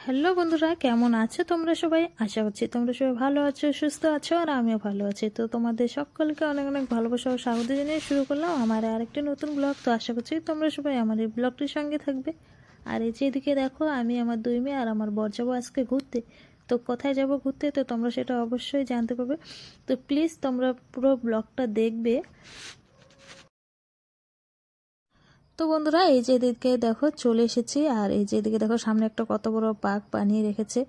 Hello বন্ধুরা, কেমন আছো তোমরা সবাই? আশা করছি তোমরা সবাই ভালো আছো, সুস্থ আছো, আর আমিও ভালো আছি। তো তোমাদের সকলকে অনেক অনেক ভালোবাসা ও স্বাগত জানিয়ে শুরু করলাম আমার আরেকটি নতুন ব্লগ। তো আশা করছি তোমরা সবাই আমার এই ব্লগটির সঙ্গে থাকবে। আর এই যে এদিকে দেখো, আমি আমার দুই মেয়ে আর আমার বর যাবো আজকে ঘুরতে। তো কোথায় যাব ঘুরতে, তো তোমরা সেটা অবশ্যই জানতে পারবে। তো প্লিজ তোমরা পুরো ব্লগটা দেখবে। তো বন্ধুরা, এই যে এদিকে দেখো চলে এসেছি, আর এই যে এদিকে দেখো সামনে একটা কত বড় পার্ক বানিয়ে রেখেছে।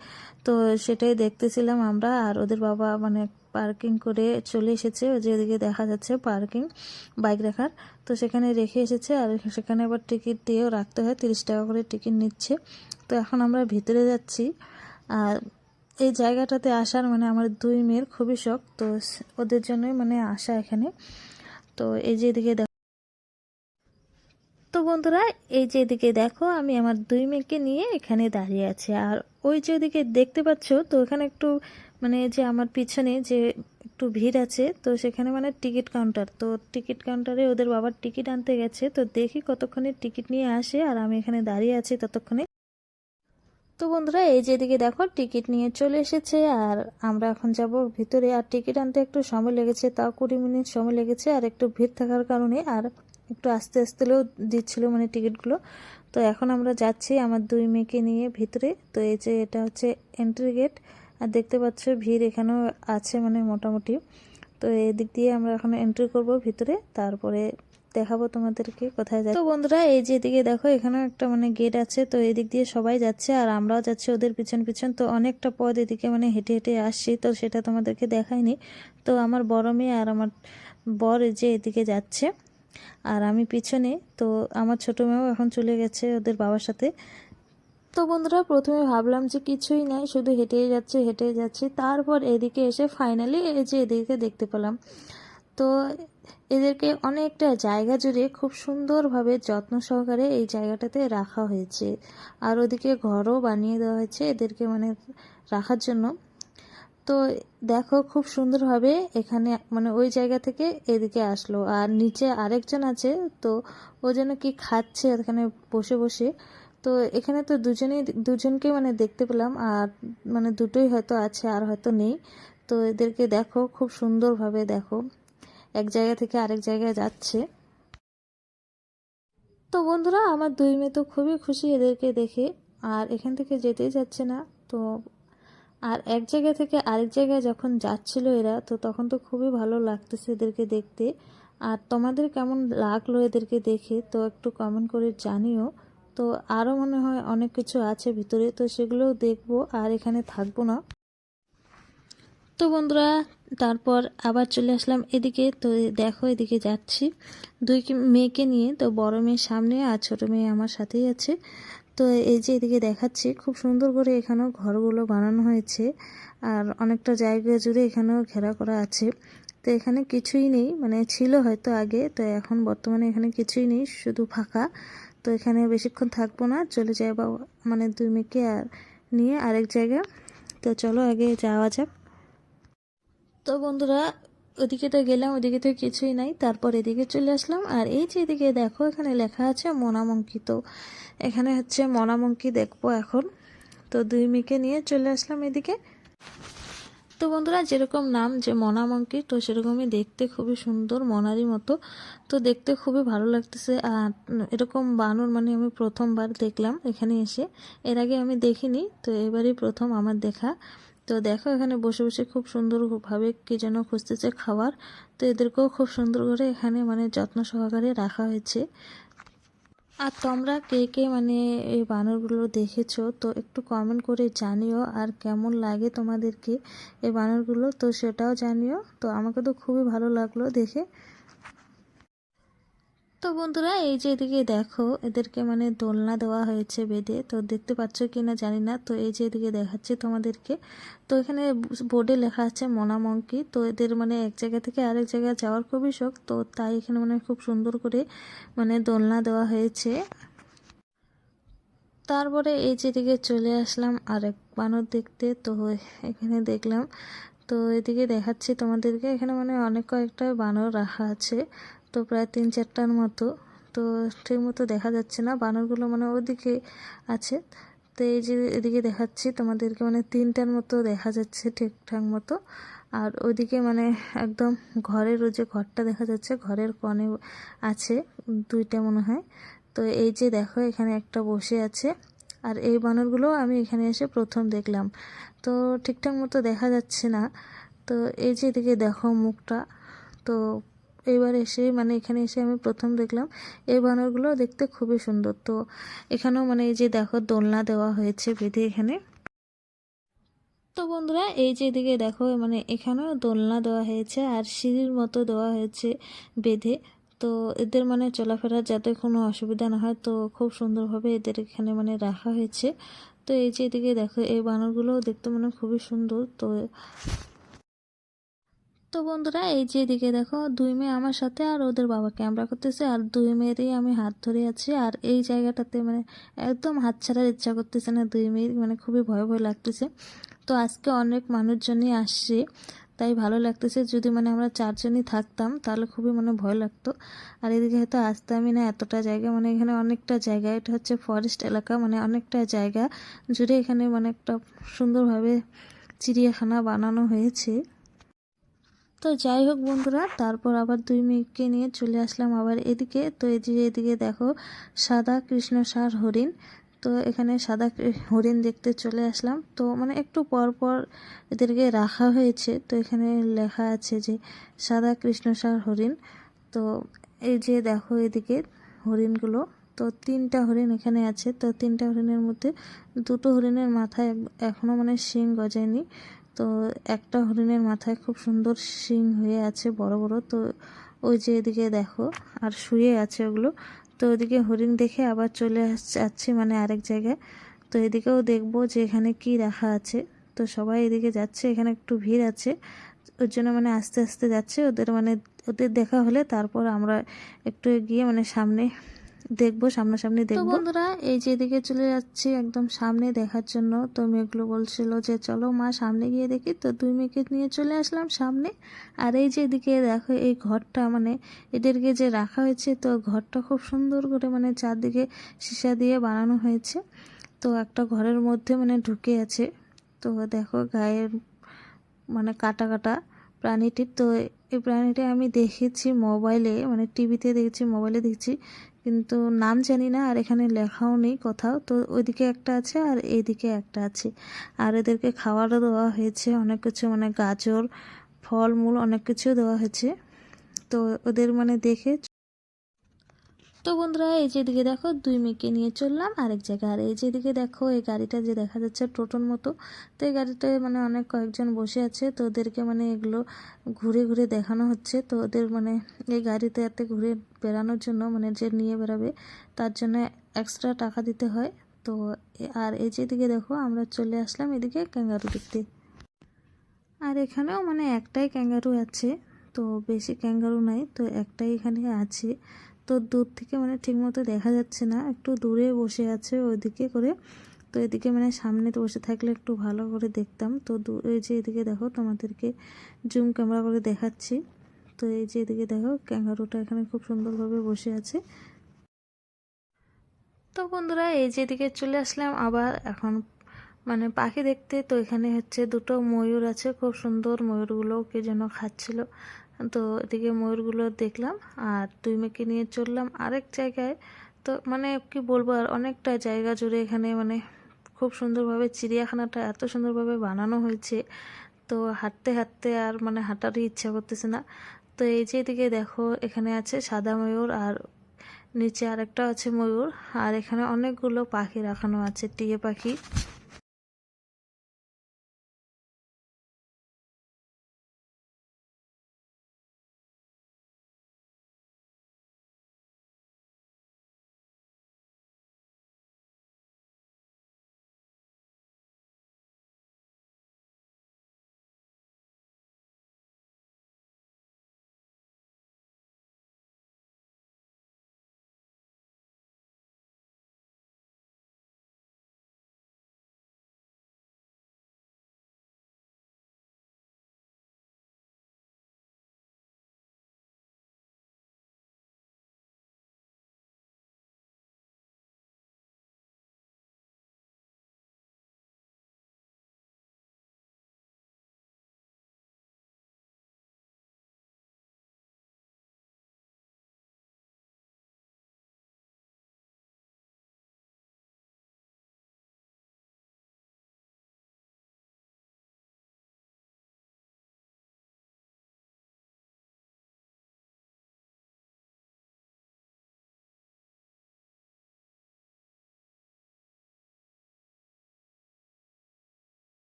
তো সেটাই দেখতেছিলাম আমরা, আর ওদের বাবা মানে পার্কিং করে চলে এসেছে। ওই যে এদিকে দেখা যাচ্ছে পার্কিং, বাইক রাখার। তো সেখানে রেখে এসেছে, আর সেখানে আবার টিকিট দিয়েও রাখতে হয়, 30 টাকা করে টিকিট নিচ্ছে। তো এখন আমরা ভিতরে যাচ্ছি। আর এই জায়গাটাতে আসার মানে আমার দুই মেয়ের খুবই শখ, তো ওদের জন্যই মানে আসা এখানে। তো এই যে এদিকে তো বন্ধুরা, এই যে এদিকে দেখো, আমি আমার দুই মেয়েকে নিয়ে এখানে দাঁড়িয়ে আছি। আর ওই যে ওদিকে দেখতে পাচ্ছ, তো এখানে একটু মানে যে আমার পিছনে যে একটু ভিড় আছে, তো সেখানে মানে টিকিট কাউন্টার। তো টিকিট কাউন্টারে ওদের বাবার টিকিট আনতে গেছে। তো দেখি কতক্ষণে টিকিট নিয়ে আসে, আর আমি এখানে দাঁড়িয়ে আছি ততক্ষণে। তো বন্ধুরা, এই যে এদিকে দেখো টিকিট নিয়ে চলে এসেছে, আর আমরা এখন যাব ভিতরে। আর টিকিট আনতে একটু সময় লেগেছে, তাও 20 মিনিট সময় লেগেছে। আর একটু ভিড় থাকার কারণে আর একটু আস্তে আস্তেও দিচ্ছিল মানে টিকিটগুলো। তো এখন আমরা যাচ্ছি আমার দুই মেয়েকে নিয়ে ভিতরে। তো এই যে এটা হচ্ছে এন্ট্রি গেট, আর দেখতে পাচ্ছ ভিড় এখানেও আছে মানে মোটামুটি। তো এদিক দিয়ে আমরা এখন এন্ট্রি করব ভিতরে, তারপরে দেখাবো তোমাদেরকে কোথায় যায়। তো বন্ধুরা, এই যে এদিকে দেখো, এখানেও একটা মানে গেট আছে। তো এদিক দিয়ে সবাই যাচ্ছে, আর আমরাও যাচ্ছি ওদের পিছন পিছন। তো অনেকটা পথ এদিকে মানে হেঁটে হেঁটে আসছি, তো সেটা তোমাদেরকে দেখাইনি। তো আমার বড় মেয়ে আর আমার বর এই যে এদিকে যাচ্ছে, আর আমি পিছনে। তো আমার ছোট মেয়েও এখন চলে গেছে ওদের বাবার সাথে। তো বন্ধুরা, প্রথমে ভাবলাম যে কিছুই নাই, শুধু হেঁটেই যাচ্ছে হেঁটেই যাচ্ছি। তারপর এদিকে এসে ফাইনালি এই যে এদিকে দেখতে পেলাম। তো এদেরকে অনেকটা জায়গা জুড়ে খুব সুন্দরভাবে যত্ন সহকারে এই জায়গাটাতে রাখা হয়েছে। আর ওদিকে ঘরও বানিয়ে দেওয়া হয়েছে এদেরকে মানে রাখার জন্য। তো দেখো খুব সুন্দরভাবে এখানে মানে ওই জায়গা থেকে এদিকে আসলো। আর নিচে আরেকজন আছে, তো ও যেন কি খাচ্ছে এখানে বসে বসে। তো এখানে তো দুজনকে মানে দেখতে পেলাম, আর মানে দুটোই হয়তো আছে আর হয়তো নেই। তো এদেরকে দেখো খুব সুন্দরভাবে দেখো এক জায়গা থেকে আরেক জায়গায় যাচ্ছে। তো বন্ধুরা, আমার দুই মেয়ে তো খুবই খুশি এদেরকে দেখে, আর এখান থেকে যেতেই যাচ্ছে না। তো আর এক জায়গা থেকে আরেক জায়গায় যখন যাচ্ছিল এরা, তো তখন তো খুবই ভালো লাগতেছে এদেরকে দেখতে। আর তোমাদের কেমন লাগলো এদেরকে দেখে, তো একটু কমেন্ট করে জানিও। তো আরও মনে হয় অনেক কিছু আছে ভিতরে, তো সেগুলোও দেখবো, আর এখানে থাকবো না। তো বন্ধুরা, তারপর আবার চলে আসলাম এদিকে। তো দেখো এদিকে যাচ্ছি মেয়েকে নিয়ে। তো বড় মেয়ের সামনে, আর ছোট মেয়ে আমার সাথেই আছে। তো এই যে এদিকে দেখাচ্ছি, খুব সুন্দর করে এখানেও ঘরগুলো বানানো হয়েছে, আর অনেকটা জায়গা জুড়ে এখানেও ঘেরা করা আছে। তো এখানে কিছুই নেই, মানে ছিল হয়তো আগে, তো এখন বর্তমানে এখানে কিছুই নেই, শুধু ফাঁকা। তো এখানে বেশিক্ষণ থাকবো না, চলে যাই বা মানে দুই মেয়েকে আর নিয়ে আরেক জায়গা। তো চলো আগে যাওয়া যাক। তো বন্ধুরা, ওদিকে তো গেলাম, ওদিকে তো কিছুই নাই। তারপর এদিকে চলে আসলাম, আর এই যে এদিকে দেখো এখানে লেখা আছে মনামঙ্কি। তো এখানে হচ্ছে মনামঙ্কি দেখবো এখন। তো দুই মেয়েকে নিয়ে চলে আসলাম এদিকে। তো বন্ধুরা, যেরকম নাম যে মনামঙ্কি, তো সেরকমই দেখতে খুবই সুন্দর, মনারই মতো। তো দেখতে খুবই ভালো লাগতেছে। আর এরকম বানর মানে আমি প্রথমবার দেখলাম এখানে এসে, এর আগে আমি দেখিনি। তো এবারই প্রথম আমার দেখা। তো দেখো এখানে বসে বসে খুব সুন্দরভাবে কি যেন খুঁজতেছে খাবার। তো এদেরকেও খুব সুন্দর করে এখানে মানে যত্ন সহকারে রাখা হয়েছে। আর তোমরা কে কে মানে এই বানরগুলো দেখেছো, তো একটু কমেন্ট করে জানিও। আর কেমন লাগে তোমাদেরকে এই বানরগুলো, তো সেটাও জানিও। তো আমাকে তো খুবই ভালো লাগলো দেখে। তো বন্ধুরা, এই যে এদিকে দেখো এদেরকে মানে দোলনা দেওয়া হয়েছে বেঁধে। তো দেখতে পাচ্ছ কি না জানি না। তো এই যে এদিকে দেখাচ্ছে তোমাদেরকে। তো এখানে বোর্ডে লেখা আছে মনামঙ্কি। তো এদের মানে এক জায়গা থেকে আরেক জায়গায় যাওয়ার খুবই শখ, তো তাই এখানে মানে খুব সুন্দর করে মানে দোলনা দেওয়া হয়েছে। তারপরে এই যেদিকে চলে আসলাম আরেক বানর দেখতে। তো এখানে দেখলাম, তো এদিকে দেখাচ্ছি তোমাদেরকে। এখানে মানে অনেক কয়েকটা বানর রাখা আছে, তো প্রায় 3-4টার মতো। তো ঠিক মতো দেখা যাচ্ছে না, বানরগুলো মানে ওদিকে আছে। তো এই যে এদিকে দেখাচ্ছি তোমাদেরকে, মানে 3টার মতো দেখা যাচ্ছে ঠিকঠাক মতো। আর ওইদিকে মানে একদম ঘরের ওই যে ঘরটা দেখা যাচ্ছে, ঘরের কোণে আছে 2টা মনে হয়। তো এই যে দেখো এখানে একটা বসে আছে। আর এই বানরগুলো আমি এখানে এসে প্রথম দেখলাম, তো ঠিকঠাক মতো দেখা যাচ্ছে না। তো এই যে এদিকে দেখো মুখটা। তো এইবার এসে মানে এখানে এসে আমি প্রথম দেখলাম। এই বানরগুলো দেখতে খুবই সুন্দর। তো এখানেও মানে এই যে দেখো দোলনা দেওয়া হয়েছে বেঁধে এখানে। তো বন্ধুরা এই যে এদিকে দেখো মানে এখানেও দোলনা দেওয়া হয়েছে আর সিঁড়ির মতো দেওয়া হয়েছে বেঁধে। তো এদের মানে চলাফেরার যাতে কোনো অসুবিধা না হয়, তো খুব সুন্দরভাবে এদের এখানে মানে রাখা হয়েছে। তো এই যে এদিকে দেখো এই বানরগুলোও দেখতে মানে খুবই সুন্দর। তো তো বন্ধুরা এই যে এদিকে দেখো 2 মেয়ে আমার সাথে আর ওদের বাবা ক্যামেরা করতেছে, আর 2 মেয়েরই আমি হাত ধরে আছি। আর এই জায়গাটাতে মানে একদম হাত ছাড়ার ইচ্ছা করতেছে না 2 মেয়ের, মানে খুবই ভয় ভয় লাগতেছে। তো আজকে অনেক মানুষজনই আসছে, তাই ভালো লাগতেছে। যদি মানে আমরা 4জনই থাকতাম তাহলে খুবই মানে ভয় লাগতো। আর এদিকে হয়তো আসতামই না এতটা জায়গা, মানে এখানে অনেকটা জায়গা, এটা হচ্ছে ফরেস্ট এলাকা, মানে অনেকটা জায়গা জুড়ে এখানে মানে একটা সুন্দরভাবে চিড়িয়াখানা বানানো হয়েছে। তো যাই হোক বন্ধুরা, তারপর আবার 2 মেয়েকে নিয়ে চলে আসলাম আবার এদিকে। তো এই যে এদিকে দেখো সাদা কৃষ্ণসার হরিণ। তো এখানে সাদা হরিণ দেখতে চলে আসলাম। তো মানে একটু পর পর এদেরকে রাখা হয়েছে। তো এখানে লেখা আছে যে সাদা কৃষ্ণসার হরিণ। তো এই যে দেখো এদিকে হরিণগুলো। তো 3টা হরিণ এখানে আছে। তো 3টা হরিণের মধ্যে 2টো হরিণের মাথায় এখনো মানে শিং গজায়নি। তো একটা হরিণের মাথায় খুব সুন্দর শিং হয়ে আছে বড় বড়। তো ওই যে এদিকে দেখো আর শুয়ে আছে ওগুলো। তো ওইদিকে হরিণ দেখে আবার চলে যাচ্ছি মানে আরেক জায়গায়। তো এদিকেও দেখবো যে এখানে কি রাখা আছে। তো সবাই এদিকে যাচ্ছে, এখানে একটু ভিড় আছে, ওর জন্য মানে আস্তে আস্তে যাচ্ছে। ওদের মানে ওদের দেখা হলে তারপর আমরা একটু এগিয়ে মানে সামনে দেখবো, সামনাসামনি দেখবো। তো বন্ধুরা এই যে এদিকে চলে যাচ্ছি একদম সামনে দেখার জন্য। তো মেয়েগুলো বলছিল যে চলো মা সামনে গিয়ে দেখি। তো 2 মেয়েকে নিয়ে চলে আসলাম সামনে। আর এই যে এদিকে দেখো এই ঘরটা মানে এদেরকে যে রাখা হয়েছে, তো ঘরটা খুব সুন্দর করে মানে চারদিকে সীসা দিয়ে বানানো হয়েছে। তো একটা ঘরের মধ্যে মানে ঢুকে আছে। তো দেখো গায়ের মানে কাটা কাটা প্রাণীটির। তো এই প্রাণীটা আমি দেখেছি মোবাইলে, মানে টিভিতে দেখেছি, মোবাইলে দেখছি, কিন্তু নাম জানি না। আর এখানে লেখাও নেই কোথাও। তো ওইদিকে একটা আছে আর এইদিকে একটা আছে। আর এদেরকে খাবারও দেওয়া হয়েছে অনেক কিছু, মানে গাজর, ফলমূল অনেক কিছু দেওয়া হয়েছে। তো ওদের মানে দেখে। তো বন্ধুরা এই যে এদিকে দেখো 2 মেয়েকে নিয়ে চললাম আরেক জায়গায়। আর এই যে এদিকে দেখো এই গাড়িটা যে দেখা যাচ্ছে টোটোর মতো। তো এই গাড়িটায় মানে অনেক কয়েকজন বসে আছে। তো ওদেরকে মানে এগুলো ঘুরে ঘুরে দেখানো হচ্ছে। তো ওদের মানে এই গাড়িতে এতে ঘুরে বেড়ানোর জন্য মানে যে নিয়ে বেড়াবে তার জন্য এক্সট্রা টাকা দিতে হয়। তো আর এই যে এদিকে দেখো আমরা চলে আসলাম এদিকে ক্যাঙ্গারু দেখতে। আর এখানেও মানে একটাই ক্যাঙ্গারু আছে, তো বেশি ক্যাঙ্গারু নাই, তো একটাই এখানে আছে। তো দূর থেকে মানে ঠিকমতো দেখা যাচ্ছে না, একটু দূরে বসে আছে ওইদিকে করে। তো এদিকে মানে সামনে তো বসে থাকলে একটু ভালো করে দেখতাম। তো এই যে এদিকে দেখো তোমাদেরকে জুম ক্যামেরা করে দেখাচ্ছি। তো এই যে এদিকে দেখো ক্যাঙ্গারুটা এখানে খুব সুন্দরভাবে বসে আছে। তো বন্ধুরা এই যে এদিকে চলে আসলাম আবার এখন মানে পাখি দেখতে। তো এখানে হচ্ছে 2টো ময়ূর আছে, খুব সুন্দর। ময়ূরগুলো কে যেন খাচ্ছিল। তো এদিকে ময়ূরগুলো দেখলাম আর 2 মেয়েকে নিয়ে চললাম আরেক জায়গায়। তো মানে কি বলবো, আর অনেকটা জায়গা জুড়ে এখানে মানে খুব সুন্দরভাবে চিড়িয়াখানাটা এত সুন্দরভাবে বানানো হয়েছে। তো হাঁটতে হাঁটতে আর মানে হাঁটারই ইচ্ছা করতেছে না। তো এই যে এদিকে দেখো এখানে আছে সাদা ময়ূর আর নিচে আরেকটা আছে ময়ূর। আর এখানে অনেকগুলো পাখি রাখানো আছে, টিয়া পাখি।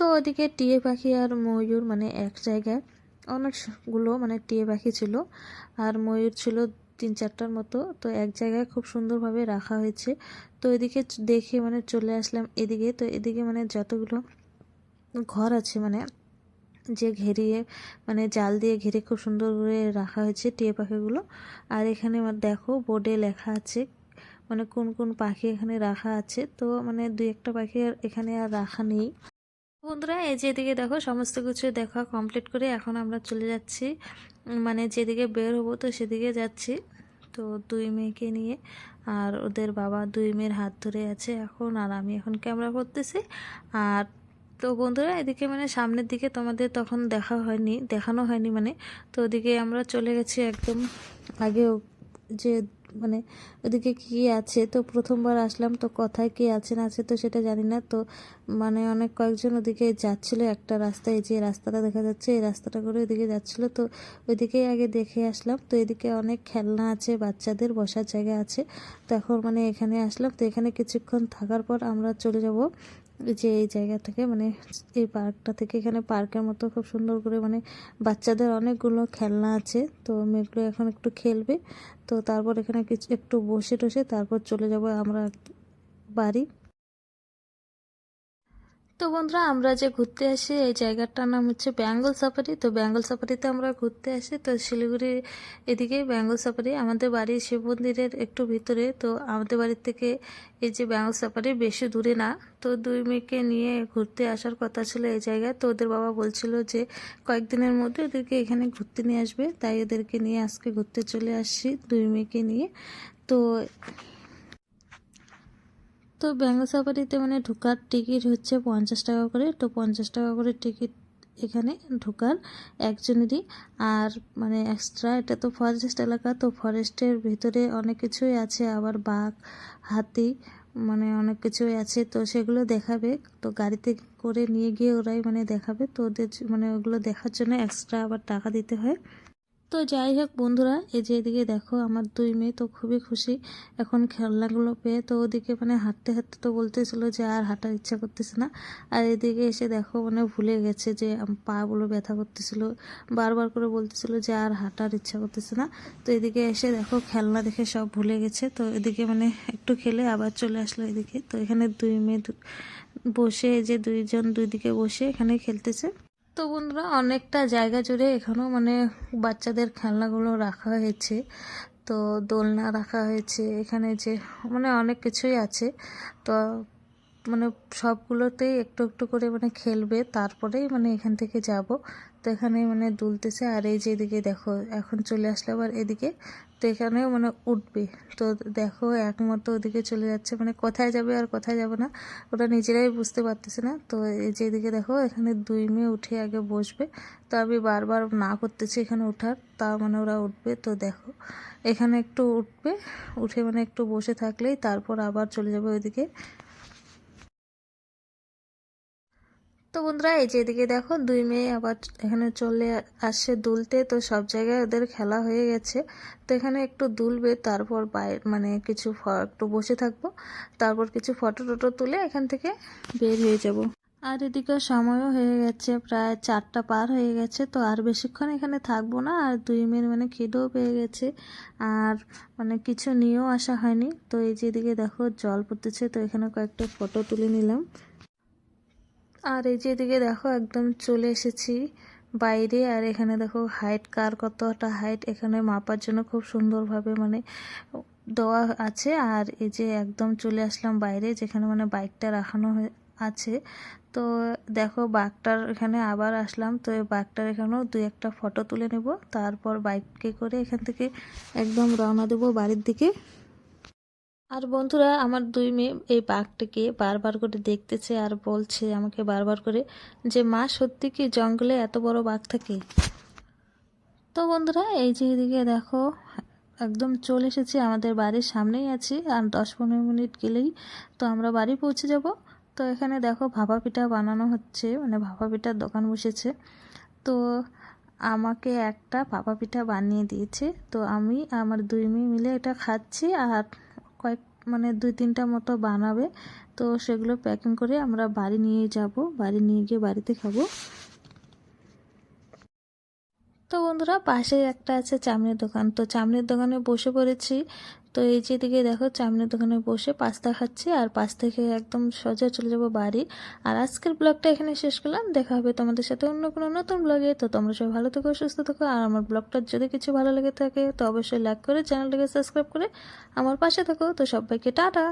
তো ওদিকে টিয়ে পাখি আর ময়ূর মানে এক জায়গায় অনেকগুলো মানে টিয়ে পাখি ছিল আর ময়ূর ছিল 3-4টার মতো, তো এক জায়গায় খুব সুন্দরভাবে রাখা হয়েছে। তো এদিকে দেখে মানে চলে আসলাম এদিকে। তো এদিকে মানে যতগুলো ঘর আছে মানে যে ঘেরিয়ে মানে জাল দিয়ে ঘিরে খুব সুন্দর করে রাখা হয়েছে টিয়া পাখিগুলো। আর এখানে দেখো বোর্ডে লেখা আছে মানে কোন কোন পাখি এখানে রাখা আছে। তো মানে 2-1টা পাখি আর এখানে আর রাখা নেই। বন্ধুরা এই যে এদিকে দেখো সমস্ত কিছু দেখা কমপ্লিট করে এখন আমরা চলে যাচ্ছি মানে যেদিকে বের হবো তো সেদিকে যাচ্ছি। তো 2 মেয়েকে নিয়ে আর ওদের বাবা 2 মেয়ের হাত ধরে আছে এখন, আর আমি এখন ক্যামেরা করতেছি। আর তো বন্ধুরা এদিকে মানে সামনের দিকে তোমাদের তখন দেখানো হয়নি মানে, তো ওদিকে আমরা চলে গেছি একদম আগে যে মানে ওদিকে কি আছে। তো প্রথমবার আসলাম তো কোথায় কি আছে না আছে তো সেটা জানি না। তো মানে অনেক কয়েকজন ওদিকে যাচ্ছিল একটা রাস্তায়, যে রাস্তাটা দেখা যাচ্ছে এই রাস্তাটা করে ওদিকে যাচ্ছিল। তো ওইদিকে আগে দেখে আসলাম। তো এদিকে অনেক খেলনা আছে, বাচ্চাদের বসার জায়গা আছে। তো এখন মানে এখানে আসলাম। তো এখানে কিছুক্ষণ থাকার পর আমরা চলে যাব যে এই জায়গা থেকে মানে এই পার্কটা থেকে। এখানে পার্কের মতো খুব সুন্দর করে মানে বাচ্চাদের অনেকগুলো খেলনা আছে। তো মেয়েগুলো এখন একটু খেলবে। তো তারপর এখানে কিছু একটু বসে টসে তারপর চলে যাব আমরা বাড়ি। তো বন্ধুরা আমরা যে ঘুরতে আসি এই জায়গাটার নাম হচ্ছে বেঙ্গল সাফারি। তো বেঙ্গল সাফারিতে আমরা ঘুরতে আসি। তো শিলিগুড়ির এদিকে বেঙ্গল সাফারি, আমাদের বাড়ি শিব মন্দিরের একটু ভিতরে। তো আমাদের বাড়ির থেকে এই যে বেঙ্গল সাফারি বেশি দূরে না। তো 2 মেয়েকে নিয়ে ঘুরতে আসার কথা ছিল এই জায়গায়। তো ওদের বাবা বলছিল যে কয়েকদিনের মধ্যে ওদেরকে এখানে ঘুরতে নিয়ে আসবে, তাই ওদেরকে নিয়ে আজকে ঘুরতে চলে আসছি 2 মেয়েকে নিয়ে। তো তো বেঙ্গল সাফারিতে মানে ঢোকার টিকিট হচ্ছে 50 টাকা করে। তো 50 টাকা করে টিকিট এখানে ঢোকার একজনেরই। আর মানে এক্সট্রা এটা তো ফরেস্ট এলাকা, তো ফরেস্টের ভিতরে অনেক কিছুই আছে, আবার বাঘ, হাতি মানে অনেক কিছুই আছে। তো সেগুলো দেখাবে, তো গাড়িতে করে নিয়ে গিয়ে ওরাই মানে দেখাবে। তো ওদের মানে ওগুলো দেখার জন্য এক্সট্রা আবার টাকা দিতে হয়। তো যাই হোক বন্ধুরা এই যে এদিকে দেখো আমার 2 মেয়ে তো খুবই খুশি এখন খেলনাগুলো পেয়ে। তো ওদিকে মানে হাঁটতে হাঁটতে তো বলতেছিল যে আর হাঁটার ইচ্ছা করতেছে না। আর এদিকে এসে দেখো মানে ভুলে গেছে যে পাগুলো ব্যথা করতেছিল, বারবার করে বলতেছিল যে আর হাঁটার ইচ্ছা করতেছে না। তো এদিকে এসে দেখো খেলনা দেখে সব ভুলে গেছে। তো এদিকে মানে একটু খেলে আবার চলে আসলো এদিকে। তো এখানে 2 মেয়ে বসে, যে 2জন 2 দিকে বসে এখানে খেলতেছে। তো বন্ধুরা অনেকটা জায়গা জুড়ে এখানেও মানে বাচ্চাদের খেলনাগুলো রাখা হয়েছে। তো দোলনা রাখা হয়েছে এখানে, যে মানে অনেক কিছুই আছে। তো মানে সবগুলোতেই একটু একটু করে মানে খেলবে, তারপরেই মানে এখান থেকে যাব। তো এখানে মানে দুলতেছে। আর এই যে এদিকে দেখো এখন চলে আসলে আবার এদিকে, তো এখানেও মানে উঠবে। তো দেখো একমতো ওদিকে চলে যাচ্ছে, মানে কোথায় যাবে আর কোথায় যাবে না ওরা নিজেরাই বুঝতে পারতেছে না। তো এই যে এদিকে দেখো এখানে 2 মেয়ে উঠে আগে বসবে। তো আমি বারবার না করতেছি এখানে ওঠার, তা মানে ওরা উঠবে। তো দেখো এখানে একটু উঠবে, উঠে মানে একটু বসে থাকলেই তারপর আবার চলে যাবে ওইদিকে। তো বন্ধুরা এই যে এদিকে দেখো 2 মেয়ে আবার এখানে চলে আসছে দুলতে। তো সব জায়গায় ওদের খেলা হয়ে গেছে। তো এখানে একটু দুলবে, তারপর বাইরে মানে কিছু একটু বসে থাকবো, তারপর কিছু ফটো টটো তুলে এখান থেকে বের হয়ে যাব। আর এদিকে সময়ও হয়ে গেছে, প্রায় 4টা পার হয়ে গেছে। তো আর বেশিক্ষণ এখানে থাকবো না। আর 2 মেয়ের মানে খিদেও পেয়ে গেছে, আর মানে কিছু নিয়েও আসা হয়নি। তো এই যে এদিকে দেখো জল পড়তেছে, তো এখানে কয়েকটা ফটো তুলে নিলাম। আর এই যে এদিকে দেখো একদম চলে এসেছি বাইরে। আর এখানে দেখো হাইট কার কতটা হাইট এখানে মাপার জন্য খুব সুন্দরভাবে মানে দেওয়া আছে। আর এই যে একদম চলে আসলাম বাইরে, যেখানে মানে বাইকটা রাখানো আছে। তো দেখো বাঘটার এখানে আবার আসলাম। তো এই বাঘটার এখানেও 2-1টা ফটো তুলে নেব, তারপর বাইকে করে এখান থেকে একদম রওনা দেবো বাড়ির দিকে। আর বন্ধুরা আমার 2 মেয়ে এই বাঘটাকে বারবার করে দেখতেছে আর বলছে আমাকে বারবার করে যে মা সত্যি কি জঙ্গলে এত বড় বাঘ থাকে। তো বন্ধুরা এই যে এদিকে দেখো একদম চলে এসেছি, আমাদের বাড়ির সামনেই আছি। আর 10-15 মিনিট গেলেই তো আমরা বাড়ি পৌঁছে যাব। তো এখানে দেখো ভাপা পিঠা বানানো হচ্ছে, মানে ভাপা পিঠার দোকান বসেছে। তো আমাকে একটা ভাপা পিঠা বানিয়ে দিয়েছে। তো আমি আমার 2 মেয়ে মিলে এটা খাচ্ছি। আর কয়েক মানে 2-3টা মতো বানাবে। তো সেগুলো প্যাকিং করে আমরা বাড়ি নিয়ে যাব, বাড়ি নিয়ে গিয়ে বাড়িতে খাবো। তো বন্ধুরা, পাশেই একটা আছে চাউমিনের দোকান, তো চাউমিনের দোকানে বসে পড়েছি। তো এই যে দিকে দেখো, চাউমিনের দোকানে বসে পাস্তা খাচ্ছি, আর পাস্তা খেয়ে একদম সোজা চলে যাব বাড়ি। আর আজকের ব্লগটা এখানে শেষ করলাম, দেখা হবে তোমাদের সাথে অন্য কোনো নতুন ব্লগে। তো তোমরা সবাই ভালো থেকো, সুস্থ থেকো, আর আমার ব্লগটা যদি কিছু ভালো লেগে থাকে তো অবশ্যই লাইক করে চ্যানেলটাকে সাবস্ক্রাইব করে আমার পাশে থাকো। তো সবাইকে টাটা।